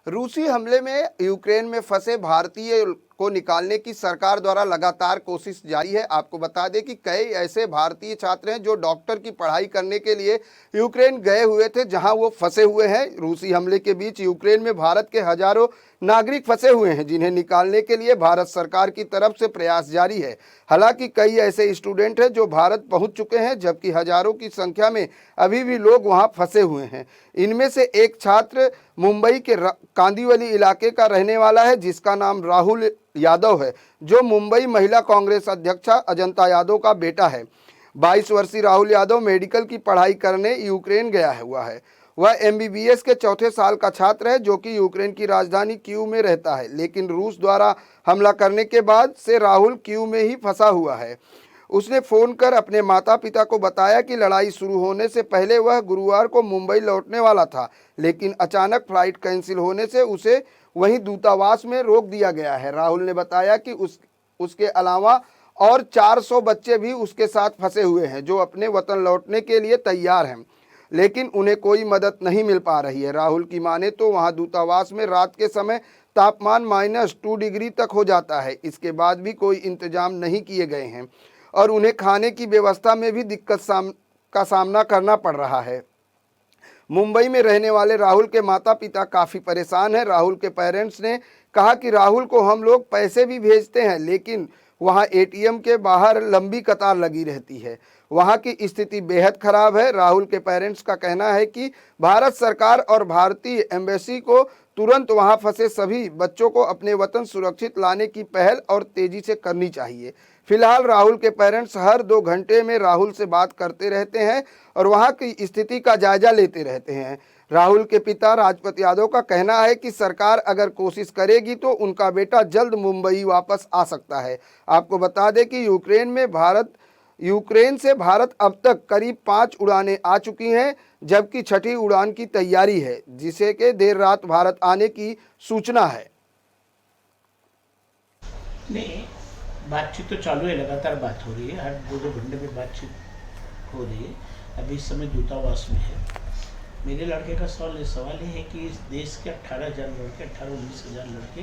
रूसी हमले में यूक्रेन में फंसे भारतीय को निकालने की सरकार द्वारा लगातार कोशिश जारी है। आपको बता दें कि कई ऐसे भारतीय छात्र हैं जो डॉक्टर की पढ़ाई करने के लिए यूक्रेन गए हुए थे, जहां वो फंसे हुए हैं। रूसी हमले के बीच यूक्रेन में भारत के हजारों नागरिक फंसे हुए हैं, जिन्हें निकालने के लिए भारत सरकार की तरफ से प्रयास जारी है। हालांकि कई ऐसे स्टूडेंट हैं जो भारत पहुंच चुके हैं, जबकि हजारों की संख्या में अभी भी लोग वहां फंसे हुए हैं। इनमें से एक छात्र मुंबई के कांदिवली इलाके का रहने वाला है, जिसका नाम राहुल यादव है, जो मुंबई महिला कांग्रेस अध्यक्षा अजंता यादव का बेटा है। 22 वर्षीय राहुल यादव मेडिकल की पढ़ाई करने यूक्रेन गया हुआ है। वह MBBS के चौथे साल का छात्र है, जो कि यूक्रेन की राजधानी कीव में रहता है। लेकिन रूस द्वारा हमला करने के बाद से राहुल कीव में ही फंसा हुआ है। उसने फ़ोन कर अपने माता पिता को बताया कि लड़ाई शुरू होने से पहले वह गुरुवार को मुंबई लौटने वाला था, लेकिन अचानक फ्लाइट कैंसिल होने से उसे वहीं दूतावास में रोक दिया गया है। राहुल ने बताया कि उसके अलावा और 400 बच्चे भी उसके साथ फंसे हुए हैं, जो अपने वतन लौटने के लिए तैयार हैं, लेकिन उन्हें कोई मदद नहीं मिल पा रही है। राहुल की माने तो वहां दूतावास में रात के समय तापमान -2 डिग्री तक हो जाता है। इसके बाद भी कोई इंतजाम नहीं किए गए हैं और उन्हें खाने की व्यवस्था में भी दिक्कत का सामना करना पड़ रहा है। मुंबई में रहने वाले राहुल के माता पिता काफ़ी परेशान हैं। राहुल के पेरेंट्स ने कहा कि राहुल को हम लोग पैसे भी भेजते हैं, लेकिन वहां ATM के बाहर लंबी कतार लगी रहती है। वहां की स्थिति बेहद खराब है। राहुल के पेरेंट्स का कहना है कि भारत सरकार और भारतीय एम्बेसी को तुरंत वहां फंसे सभी बच्चों को अपने वतन सुरक्षित लाने की पहल और तेजी से करनी चाहिए। फिलहाल राहुल के पेरेंट्स हर 2 घंटे में राहुल से बात करते रहते हैं और वहां की स्थिति का जायजा लेते रहते हैं। राहुल के पिता राजपत यादव का कहना है कि सरकार अगर कोशिश करेगी तो उनका बेटा जल्द मुंबई वापस आ सकता है। आपको बता दें कि यूक्रेन से भारत अब तक करीब 5 उड़ानें आ चुकी हैं, जबकि 6ठी उड़ान की तैयारी है, जिसे के देर रात भारत आने की सूचना है। नहीं, बातचीत तो चालू है, लगातार बात हो रही है, हर 2-2 घंटे में बातचीत हो रही है। अभी इस समय दूतावास में है। मेरे लड़के का सवाल ये है कि इस देश के 18,000 लड़के, 18-19 हज़ार लड़के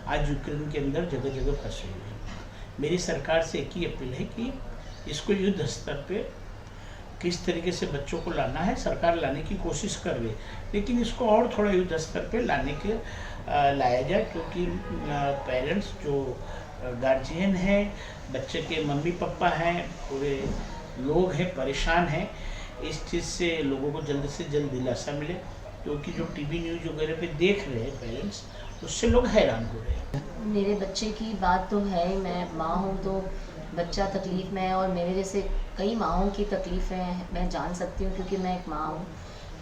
आज यूक्रेन के अंदर जगह जगह फंसे हुए हैं। मेरी सरकार से एक ही अपील है कि इसको युद्ध स्तर पे किस तरीके से बच्चों को लाना है, सरकार लाने की कोशिश कर रही है, लेकिन इसको और थोड़ा युद्ध स्तर पे लाया जाए, क्योंकि पेरेंट्स जो गार्जियन हैं, बच्चे के मम्मी पापा हैं, पूरे लोग हैं, परेशान हैं। इस चीज़ से लोगों को जल्द से जल्द दिलासा मिले, क्योंकि जो टीवी न्यूज़ वगैरह पे देख रहे हैं पेरेंट्स, उससे लोग हैरान हो रहे हैं। मेरे बच्चे की बात तो है, मैं माँ हूँ तो बच्चा तकलीफ़ में है, और मेरे जैसे कई माँओं की तकलीफ़ें मैं जान सकती हूँ, क्योंकि मैं एक माँ हूँ।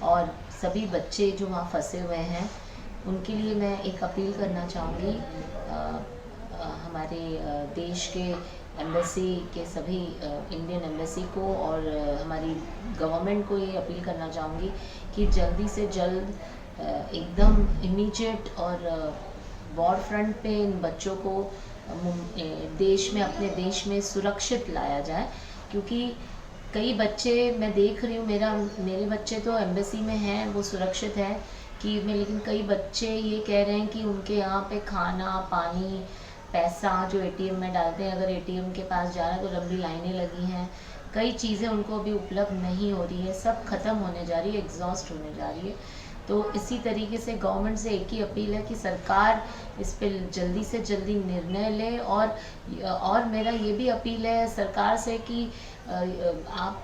और सभी बच्चे जो वहाँ फंसे हुए हैं, उनके लिए मैं एक अपील करना चाहूँगी हमारे देश के एम्बेसी के सभी इंडियन एम्बेसी को और हमारी गवर्नमेंट को ये अपील करना चाहूँगी कि जल्दी से जल्द एकदम इमीडिएट और वॉर फ्रंट पे इन बच्चों को देश में, अपने देश में सुरक्षित लाया जाए। क्योंकि कई बच्चे मैं देख रही हूँ, मेरे बच्चे तो एम्बेसी में हैं, वो सुरक्षित हैं कीव में, लेकिन कई बच्चे ये कह रहे हैं कि उनके यहाँ पे खाना, पानी, पैसा जो ATM में डालते हैं, अगर ATM के पास जा रहे हैं तो लंबी लाइनें लगी हैं। कई चीज़ें उनको अभी उपलब्ध नहीं हो रही है, सब ख़त्म होने जा रही है, एग्जॉस्ट होने जा रही है। तो इसी तरीके से गवर्नमेंट से एक ही अपील है कि सरकार इस पे जल्दी से जल्दी निर्णय ले। और मेरा ये भी अपील है सरकार से कि आप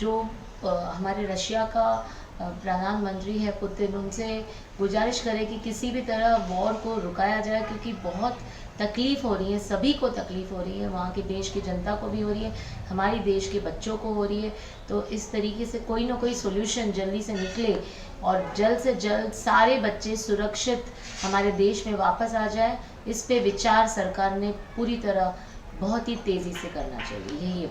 जो हमारे रशिया का प्रधानमंत्री है पुतिन, उनसे गुजारिश करें कि किसी भी तरह वॉर को रुकाया जाए, क्योंकि बहुत तकलीफ़ हो रही है, सभी को तकलीफ़ हो रही है, वहाँ के देश की जनता को भी हो रही है, हमारी देश के बच्चों को हो रही है। तो इस तरीके से कोई ना कोई सोल्यूशन जल्दी से निकले और जल्द से जल्द सारे बच्चे सुरक्षित हमारे देश में वापस आ जाए। इस पे विचार सरकार ने पूरी तरह बहुत ही तेज़ी से करना चाहिए, यही